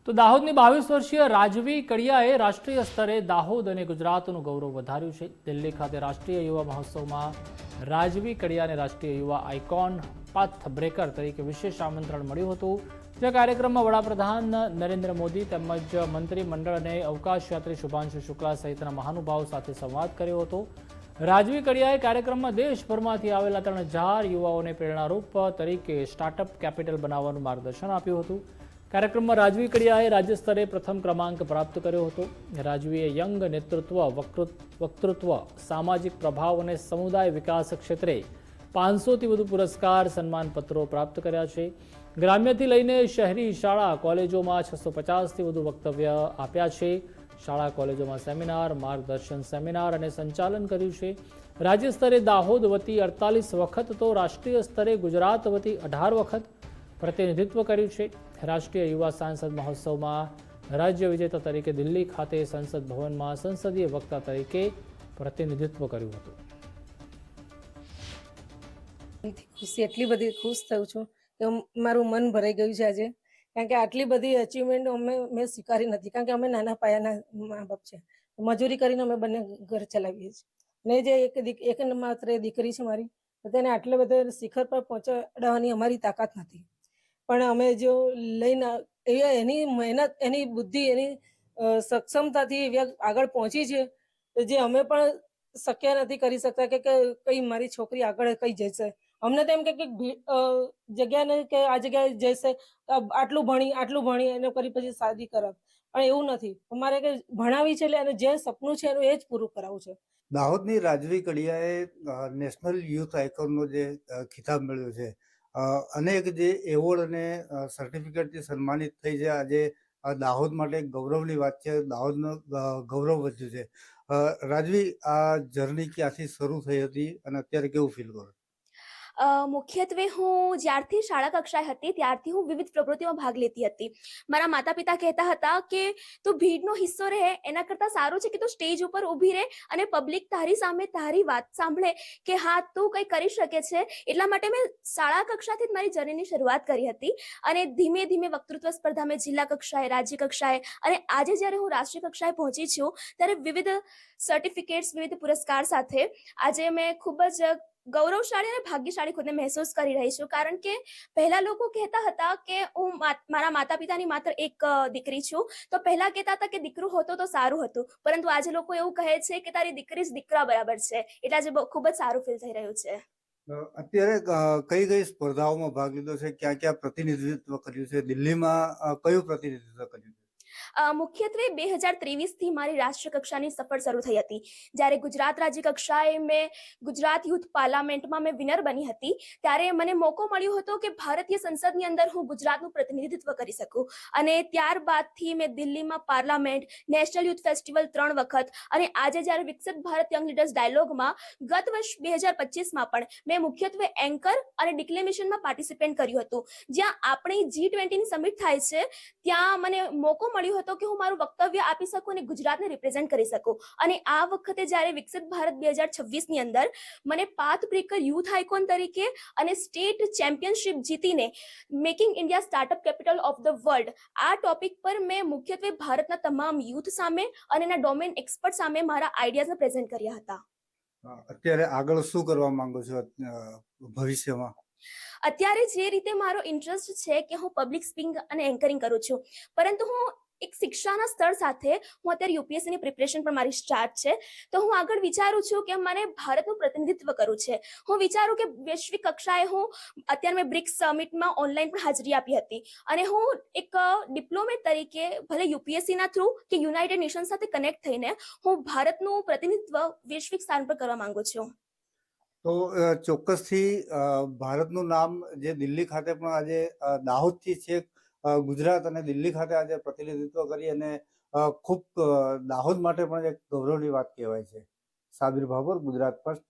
તો દાહોદની 22 વર્ષીય રાજવી કડિયાએ રાષ્ટ્રીય સ્તરે દાહોદ અને ગુજરાતનું ગૌરવ વધાર્યું છે। દિલ્હી ખાતે રાષ્ટ્રીય યુવા મહોત્સવમાં રાજવી કડિયાને રાષ્ટ્રીય યુવા આઇકોન પાથ બ્રેકર તરીકે વિશેષ આમંત્રણ મળ્યું હતું। જે કાર્યક્રમમાં વડાપ્રધાન નરેન્દ્ર મોદી તેમજ મંત્રીમંડળ અને અવકાશ યાત્રી શુભાંશુ શુક્લા સહિતના મહાનુભાવો સાથે સંવાદ કર્યો હતો। રાજવી કડિયાએ કાર્યક્રમમાં દેશભરમાંથી આવેલા 3000 યુવાઓને પ્રેરણારૂપ તરીકે સ્ટાર્ટઅપ કેપિટલ બનાવવાનું માર્ગદર્શન આપ્યું હતું। કાર્યક્રમમાં રાજવી કડિયાએ રાજ્ય સ્તરે પ્રથમ ક્રમાંક પ્રાપ્ત કર્યો હતો। રાજવીએ યંગ નેતૃત્વ, વક્તૃત્વ, સામાજિક પ્રભાવ અને સમુદાય વિકાસ ક્ષેત્રે 500થી વધુ પુરસ્કાર, સન્માનપત્રો પ્રાપ્ત કર્યા છે। ગ્રામ્યથી લઈને શહેરી શાળા કોલેજોમાં 650થી વધુ વક્તવ્ય આપ્યા છે। શાળા કોલેજોમાં સેમિનાર, માર્ગદર્શન સેમિનાર અને સંચાલન કર્યું છે। રાજ્ય સ્તરે દાહોદ વતી 48 વખત તો રાષ્ટ્રીય સ્તરે ગુજરાત વતી 18 વખત પ્રતિનિધિત્વ કર્યું છે। રાષ્ટ્રીય યુવા સાંસદ મહોત્સવમાં રાજ્ય વિજેતા તરીકે દિલ્હી ખાતે સંસદ ભવનમાં સંસદીય વક્તા તરીકે પ્રતિનિધિત્વ કર્યું હતું। ખુશી એટલી બધી ખુશ થયું છું કે મારું મન ભરાઈ ગયું છે આજે, કારણ કે આટલી બધી અચીવમેન્ટ મેં સ્વીકારી નથી, કારણ કે અમે નાના પાયાના મા બાપ છે, મજૂરી કરીને અમે બંને ઘર ચલાવીએ છીએ ને જે એક માત્ર દીકરી છે મારી, તેને આટલે બધા શિખર પર પહોંચાડવાની અમારી તાકાત નથી, પણ અમે જો લઈને એની મહેનત, એની બુદ્ધિ, એની સક્ષમતાથી એવી આગળ પહોંચી છે જે અમે પણ શક્ય નથી કરી શકતા કે કઈ મારી છોકરી આગળ કઈ જશે। અમને તો એમ કે જગ્યાને કે આ જગ્યાએ જશે, આટલું ભણી એને કરી પછી શાદી કરાવ, પણ એવું નથી। અમારે કે ભણાવી છે એટલે અને જે સપનું છે એનું એ જ પૂરું કરાવવું છે। દાહોદની રાજવી કડિયાએ નેશનલ યુથ આઇકોનનો જે ખિતાબ મેળવ્યો છે, અનેક જે એવોર્ડ અને સર્ટિફિકેટથી સન્માનિત થઈ છે। આજે દાહોદ માટે ગૌરવની વાત છે, દાહોદનું ગૌરવ વધ્યું છે। રાજવી, આ જર્ની ક્યાંથી શરૂ થઈ હતી અને અત્યારે કેવું ફીલ કરો? મુખ્યત્વે હું જ્યારથી શાળા કક્ષાએ હતી ત્યારથી હું વિવિધ પ્રવૃત્તિઓમાં ભાગ લેતી હતી। મારા માતા પિતા કહેતા હતા કે તું ભીડનો હિસ્સો રહે એના કરતાં સારું છે કે તું સ્ટેજ ઉપર ઊભી રહે અને પબ્લિક તારી સામે તારી વાત સાંભળે કે હા તું કંઈ કરી શકે છે। એટલા માટે મેં શાળા કક્ષાથી જ મારી જર્નીની શરૂઆત કરી હતી અને ધીમે ધીમે વક્તૃત્વ સ્પર્ધા મેં જિલ્લા કક્ષાએ, રાજ્ય કક્ષાએ અને આજે જ્યારે હું રાષ્ટ્રીય કક્ષાએ પહોંચી છું ત્યારે વિવિધ સર્ટિફિકેટ્સ, વિવિધ પુરસ્કાર સાથે આજે મેં ખૂબ જ ગૌરવશાળી અને ભાગ્યશાળી ખુદને મહેસૂસ કરી રહી છું, કારણ કે પહેલા લોકો કહેતા હતા કે હું મારા માતા પિતાની માત્ર એક દીકરી છું, તો પહેલા કહેતા હતા કે દીકરો હોતો તો સારું હતું, પરંતુ આજે લોકો એવું કહે છે કે તારી દીકરી જ દીકરા બરાબર છે। એટલે આજે ખૂબ જ સારું ફીલ થઈ રહ્યું છે। અત્યારે કઈ કઈ સ્પર્ધાઓમાં ભાગ લીધો છે, ક્યાં ક્યાં પ્રતિનિધિત્વ કર્યું છે, દિલ્હીમાં કયું પ્રતિનિધિત્વ કર્યું છે? મુખ્યત્વે 2023થી મારી રાષ્ટ્રીય કક્ષાની સફર શરૂ થઈ હતી, જ્યારે ગુજરાત રાજ્ય કક્ષાએ મેં ગુજરાત યુથ પાર્લામેન્ટમાં મેં વિનર બની હતી, ત્યારે મને મોકો મળ્યો હતો કે ભારતીય સંસદની અંદર હું ગુજરાતનું પ્રતિનિધિત્વ કરી શકું અને ત્યારબાદથી મેં દિલ્હીમાં પાર્લામેન્ટ, નેશનલ યુથ ફેસ્ટિવલ 3 વખત અને આજે જ્યારે વિકસિત ભારત યંગ લીડર્સ ડાયલોગમાં ગત વર્ષ 2025માં પણ મેં મુખ્યત્વે એન્કર અને ડિક્લેમેશનમાં પાર્ટિસિપેટ કર્યું હતું, જ્યાં આપણી G20ની સમિટ થાય છે ત્યાં મને મોકો મળ્યો હતો કે હું મારું વક્તવ્ય આપી શકું અને ગુજરાતને રિપ્રેઝેન્ટ કરી શકું। અને આ વખતે જ્યારે વિકસિત ભારત 2026ની અંદર મને પાથ બ્રેકર યુથ આઇકોન તરીકે અને સ્ટેટ ચેમ્પિયનશિપ જીતીને making India startup capital of the world આ ટોપિક પર મેં મુખ્યત્વે ભારતના તમામ યુથ સામે અને એના ડોમેન એક્સપર્ટ સામે મારા આઈડિયાઝને પ્રેઝન્ટ કર્યા હતા। અત્યારે આગળ શું કરવા માંગો છો ભવિષ્યમાં? અત્યારે જે રીતે મારો ઇન્ટરેસ્ટ છે કે હું પબ્લિક સ્પીકિંગ અને એન્કરિંગ કરું છું, પરંતુ હું એક શિક્ષાના સ્તર સાથે હું અત્યારે યુપીએસસીની પ્રિપરેશન પણ મારી સ્ટાર્ટ છે, તો હું આગળ વિચારું છું કે મને ભારતનું પ્રતિનિધિત્વ કરવું છે। હું વિચારું કે વૈશ્વિક કક્ષાએ હું અત્યારે મેં બ્રિક્સ સમિટમાં ઓનલાઈન પણ હાજરી આપી હતી અને હું એક ડિપ્લોમેટ તરીકે ભલે યુપીએસસીના થ્રુ કે યુનાઇટેડ નેશન સાથે કનેક્ટ થઈને હું ભારતનું પ્રતિનિધિત્વ વૈશ્વિક સ્થાન પર કરવા માંગુ છું। તો ચોક્કસથી ભારતનું નામ જે દિલ્હી ખાતે પણ આજે દાહોદથી છેક ગુજરાત અને દિલ્હી ખાતે આજે પ્રતિનિધિત્વ કરી અને ખૂબ દાહોદ માટે પણ એક ગૌરવની વાત કહેવાય છે। સાબિર ભાભોર, ગુજરાત ફર્સ્ટ।